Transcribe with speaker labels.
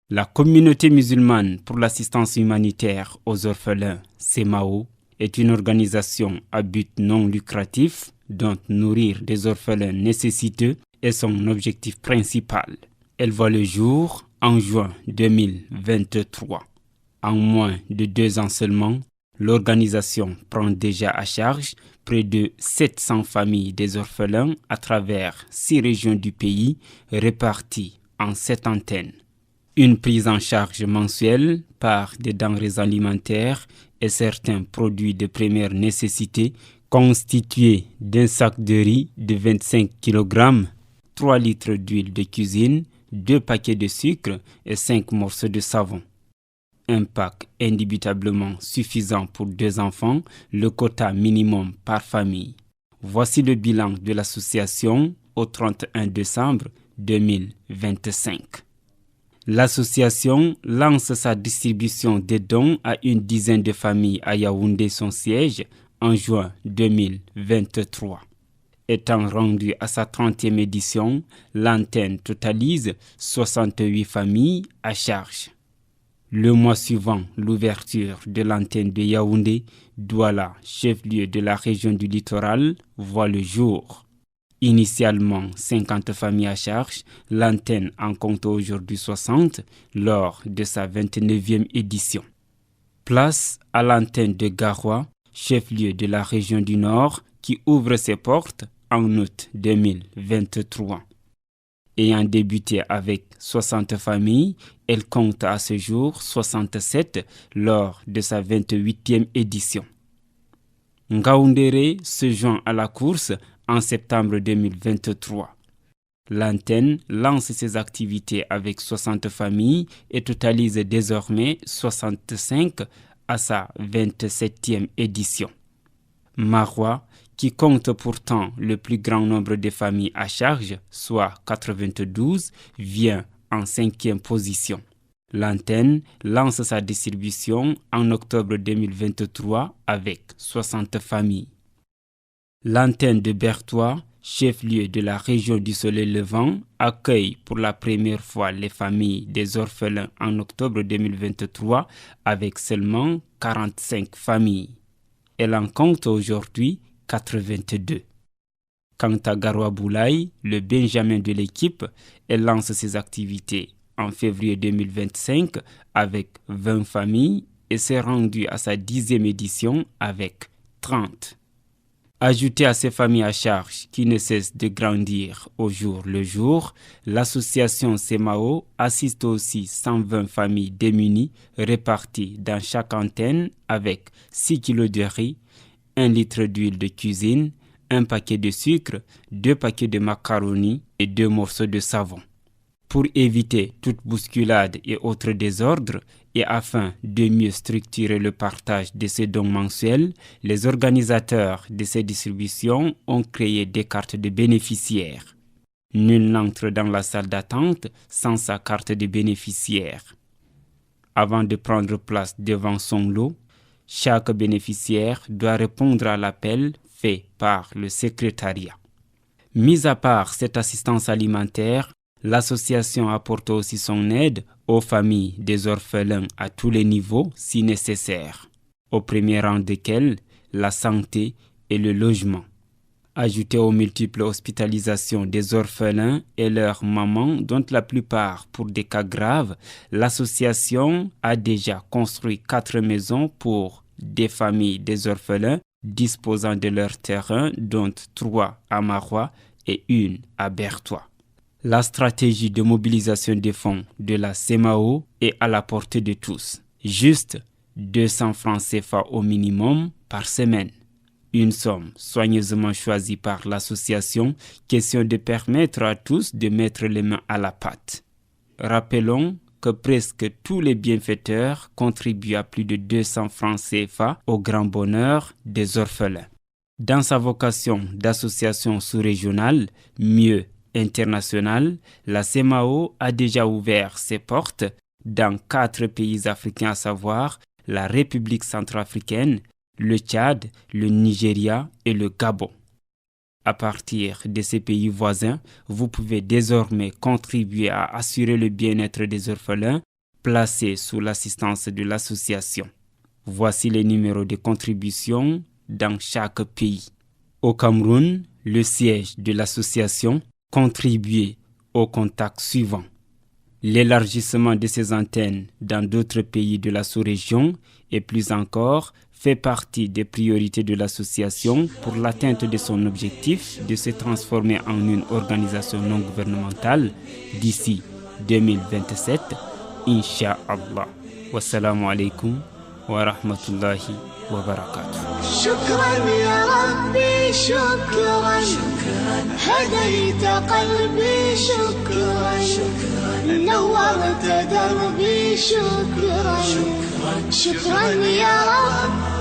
Speaker 1: La communauté musulmane pour l'assistance humanitaire aux orphelins, CEMAO, est une organisation à but non lucratif dont nourrir des orphelins nécessiteux est son objectif principal. Elle voit le jour en juin 2023. En moins de 2 ans seulement, l'organisation prend déjà à charge près de 700 familles des orphelins à travers 6 régions du pays réparties en 7 antennes. Une prise en charge mensuelle par des denrées alimentaires et certains produits de première nécessité constitués d'un sac de riz de 25 kg, 3 litres d'huile de cuisine, 2 paquets de sucre et 5 morceaux de savon. Un pack indubitablement suffisant pour 2 enfants, le quota minimum par famille. Voici le bilan de l'association au 31 décembre 2025. L'association lance sa distribution des dons à une dizaine de familles à Yaoundé, son siège, en juin 2023. Étant rendue à sa 30e édition, l'antenne totalise 68 familles à charge. Le mois suivant l'ouverture de l'antenne de Yaoundé, Douala, chef-lieu de la région du littoral, voit le jour. Initialement 50 familles à charge, l'antenne en compte aujourd'hui 60 lors de sa 29e édition. Place à l'antenne de Garoua, chef-lieu de la région du Nord, qui ouvre ses portes en août 2023. Ayant débuté avec 60 familles, elle compte à ce jour 67 lors de sa 28e édition. Ngaoundéré se joint à la course en septembre 2023. L'antenne lance ses activités avec 60 familles et totalise désormais 65 à sa 27e édition. Maroua, qui compte pourtant le plus grand nombre de familles à charge, soit 92, vient en 5e position. L'antenne lance sa distribution en octobre 2023 avec 60 familles. L'antenne de Bertois, chef-lieu de la région du Soleil Levant, accueille pour la première fois les familles des orphelins en octobre 2023 avec seulement 45 familles. Elle en compte aujourd'hui 82. Quant à Garoua Boulaye, le Benjamin de l'équipe, elle lance ses activités en février 2025 avec 20 familles et s'est rendue à sa 10e édition avec 30. Ajouté à ces familles à charge qui ne cessent de grandir au jour le jour, l'association CEMAO assiste aussi 120 familles démunies réparties dans chaque antenne avec 6 kg de riz, 1 litre d'huile de cuisine, 1 paquet de sucre, 2 paquets de macaroni et 2 morceaux de savon. Pour éviter toute bousculade et autres désordres, et afin de mieux structurer le partage de ces dons mensuels, les organisateurs de ces distributions ont créé des cartes de bénéficiaires. Nul n'entre dans la salle d'attente sans sa carte de bénéficiaire. Avant de prendre place devant son lot, chaque bénéficiaire doit répondre à l'appel fait par le secrétariat. Mis à part cette assistance alimentaire, l'association apporte aussi son aide aux familles des orphelins à tous les niveaux si nécessaire, au premier rang desquels la santé et le logement. Ajouté aux multiples hospitalisations des orphelins et leurs mamans, dont la plupart pour des cas graves, l'association a déjà construit 4 maisons pour des familles des orphelins disposant de leur terrain, dont 3 à Maroua et 1 à Bertois. La stratégie de mobilisation des fonds de la CEMAO est à la portée de tous. Juste 200 francs CFA au minimum par semaine. Une somme soigneusement choisie par l'association, question de permettre à tous de mettre les mains à la pâte. Rappelons que presque tous les bienfaiteurs contribuent à plus de 200 francs CFA au grand bonheur des orphelins. Dans sa vocation d'association sous-régionale, mieux internationale, la CEMAO a déjà ouvert ses portes dans 4 pays africains, à savoir la République centrafricaine, le Tchad, le Nigeria et le Gabon. À partir de ces pays voisins, vous pouvez désormais contribuer à assurer le bien-être des orphelins placés sous l'assistance de l'association. Voici les numéros de contribution dans chaque pays. Au Cameroun, le siège de l'association contribuait au contact suivant. L'élargissement de ses antennes dans d'autres pays de la sous-région et plus encore fait partie des priorités de l'association pour l'atteinte de son objectif de se transformer en une organisation non gouvernementale d'ici 2027, Inch'Allah. Wassalamu alaikum wa rahmatullahi wa barakatuh.
Speaker 2: شكرا يا ربي شكرا هديت قلبي شكرا نورت دربي شكرا شكرا يا رب